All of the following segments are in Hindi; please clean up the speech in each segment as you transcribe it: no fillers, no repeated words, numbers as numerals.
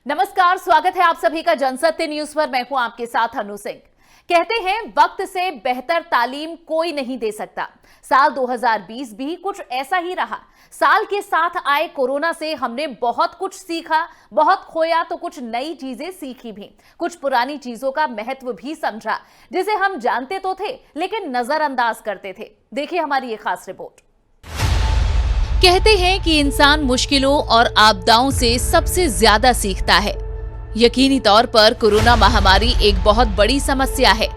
नमस्कार, स्वागत है आप सभी का जनसत्य न्यूज पर। मैं हूं आपके साथ अनु सिंह। कहते हैं वक्त से बेहतर तालीम कोई नहीं दे सकता। साल 2020 भी कुछ ऐसा ही रहा। साल के साथ आए कोरोना से हमने बहुत कुछ सीखा, बहुत खोया तो कुछ नई चीजें सीखी भी, कुछ पुरानी चीजों का महत्व भी समझा जिसे हम जानते तो थे लेकिन नजरअंदाज करते थे। देखिए हमारी ये खास रिपोर्ट। कहते हैं कि इंसान मुश्किलों और आपदाओं से सबसे ज्यादा सीखता है। यकीनी तौर पर कोरोना महामारी एक बहुत बड़ी समस्या है,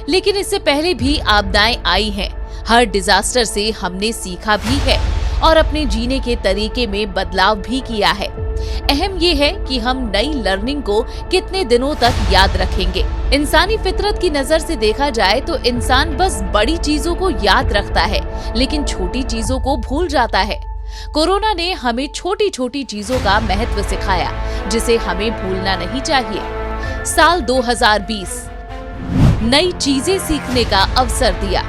लेकिन इससे पहले भी आपदाएं आई हैं। हर डिजास्टर से हमने सीखा भी है और अपने जीने के तरीके में बदलाव भी किया है। अहम ये है कि हम नई लर्निंग को कितने दिनों तक याद रखेंगे। इंसानी फितरत की नजर से देखा जाए तो इंसान बस बड़ी चीजों को याद रखता है, लेकिन छोटी चीजों को भूल जाता है। कोरोना ने हमें छोटी छोटी चीजों का महत्व सिखाया, जिसे हमें भूलना नहीं चाहिए। साल 2020 नई चीजें सीखने का अवसर दिया।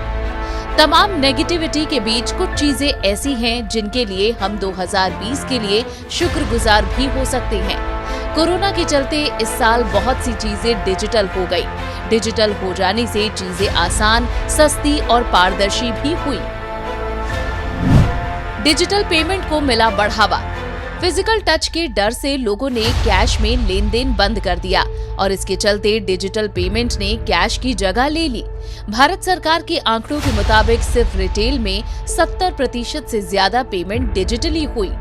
तमाम नेगेटिविटी के बीच कुछ चीजें ऐसी हैं जिनके लिए हम 2020 के लिए शुक्रगुजार भी हो सकते हैं। कोरोना के चलते इस साल बहुत सी चीजें डिजिटल हो गई। डिजिटल हो जाने से चीजें आसान, सस्ती और पारदर्शी भी हुई। डिजिटल पेमेंट को मिला बढ़ावा। फिजिकल टच के डर से लोगों ने कैश में लेन देन बंद कर दिया और इसके चलते डिजिटल पेमेंट ने कैश की जगह ले ली। भारत सरकार के आंकड़ों के मुताबिक सिर्फ रिटेल में 70% से ज्यादा पेमेंट डिजिटली हुई।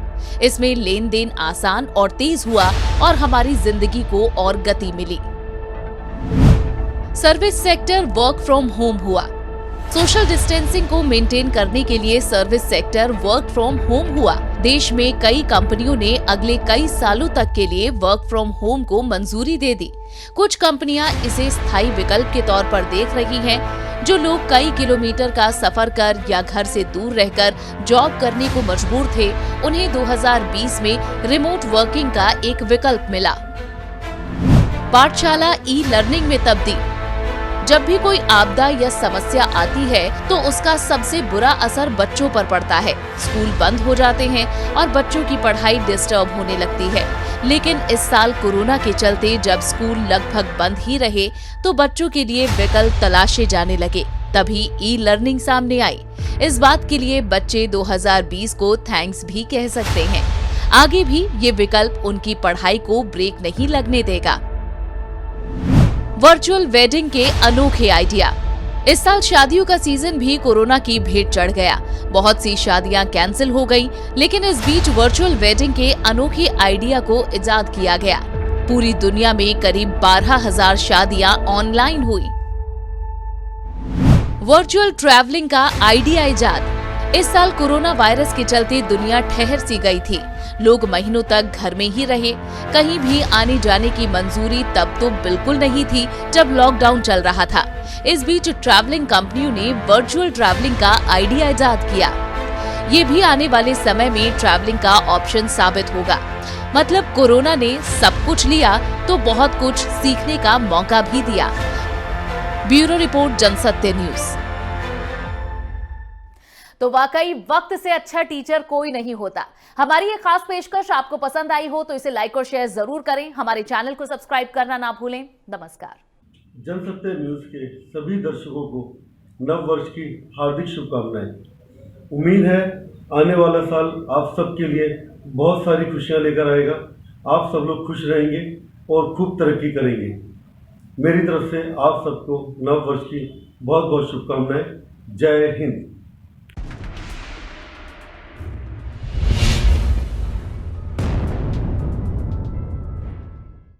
इसमें लेन देन आसान और तेज हुआ और हमारी जिंदगी को और गति मिली। Service sector work from home हुआ। सोशल डिस्टेंसिंग को मेंटेन करने के लिए service sector work from home हुआ। देश में कई कंपनियों ने अगले कई सालों तक के लिए वर्क फ्रॉम होम को मंजूरी दे दी। कुछ कंपनियां इसे स्थायी विकल्प के तौर पर देख रही हैं। जो लोग कई किलोमीटर का सफर कर या घर से दूर रहकर जॉब करने को मजबूर थे, उन्हें 2020 में रिमोट वर्किंग का एक विकल्प मिला। पाठशाला ई लर्निंग में तब्दील। जब भी कोई आपदा या समस्या आती है तो उसका सबसे बुरा असर बच्चों पर पड़ता है। स्कूल बंद हो जाते हैं और बच्चों की पढ़ाई डिस्टर्ब होने लगती है। लेकिन इस साल कोरोना के चलते जब स्कूल लगभग बंद ही रहे तो बच्चों के लिए विकल्प तलाशे जाने लगे। तभी ई लर्निंग सामने आई। इस बात के लिए बच्चे 2020 को थैंक्स भी कह सकते हैं। आगे भी ये विकल्प उनकी पढ़ाई को ब्रेक नहीं लगने देगा। वर्चुअल वेडिंग के अनोखे आइडिया। इस साल शादियों का सीजन भी कोरोना की भेंट चढ़ गया। बहुत सी शादियां कैंसिल हो गईं, लेकिन इस बीच वर्चुअल वेडिंग के अनोखे आइडिया को इजाद किया गया। पूरी दुनिया में करीब 12,000 शादियां ऑनलाइन हुई। वर्चुअल ट्रैवलिंग का आइडिया इजाद। इस साल कोरोना वायरस के चलते दुनिया ठहर सी गई थी। लोग महीनों तक घर में ही रहे। कहीं भी आने जाने की मंजूरी तब तो बिल्कुल नहीं थी जब लॉकडाउन चल रहा था। इस बीच ट्रैवलिंग कंपनियों ने वर्चुअल ट्रैवलिंग का आइडिया इजाद किया। ये भी आने वाले समय में ट्रैवलिंग का ऑप्शन साबित होगा। मतलब कोरोना ने सब कुछ लिया तो बहुत कुछ सीखने का मौका भी दिया। Bureau report, Jansatya news. तो वाकई वक्त से अच्छा टीचर कोई नहीं होता। हमारी ये खास पेशकश आपको पसंद आई हो तो इसे लाइक और शेयर जरूर करें। हमारे चैनल को सब्सक्राइब करना ना भूलें। नमस्कार। जनसत्य न्यूज के सभी दर्शकों को नव वर्ष की हार्दिक शुभकामनाएं। उम्मीद है आने वाला साल आप सबके लिए बहुत सारी खुशियां लेकर आएगा। आप सब लोग खुश रहेंगे और खूब तरक्की करेंगे। मेरी तरफ से आप सबको नव वर्ष की बहुत बहुत शुभकामनाएं। जय हिंद।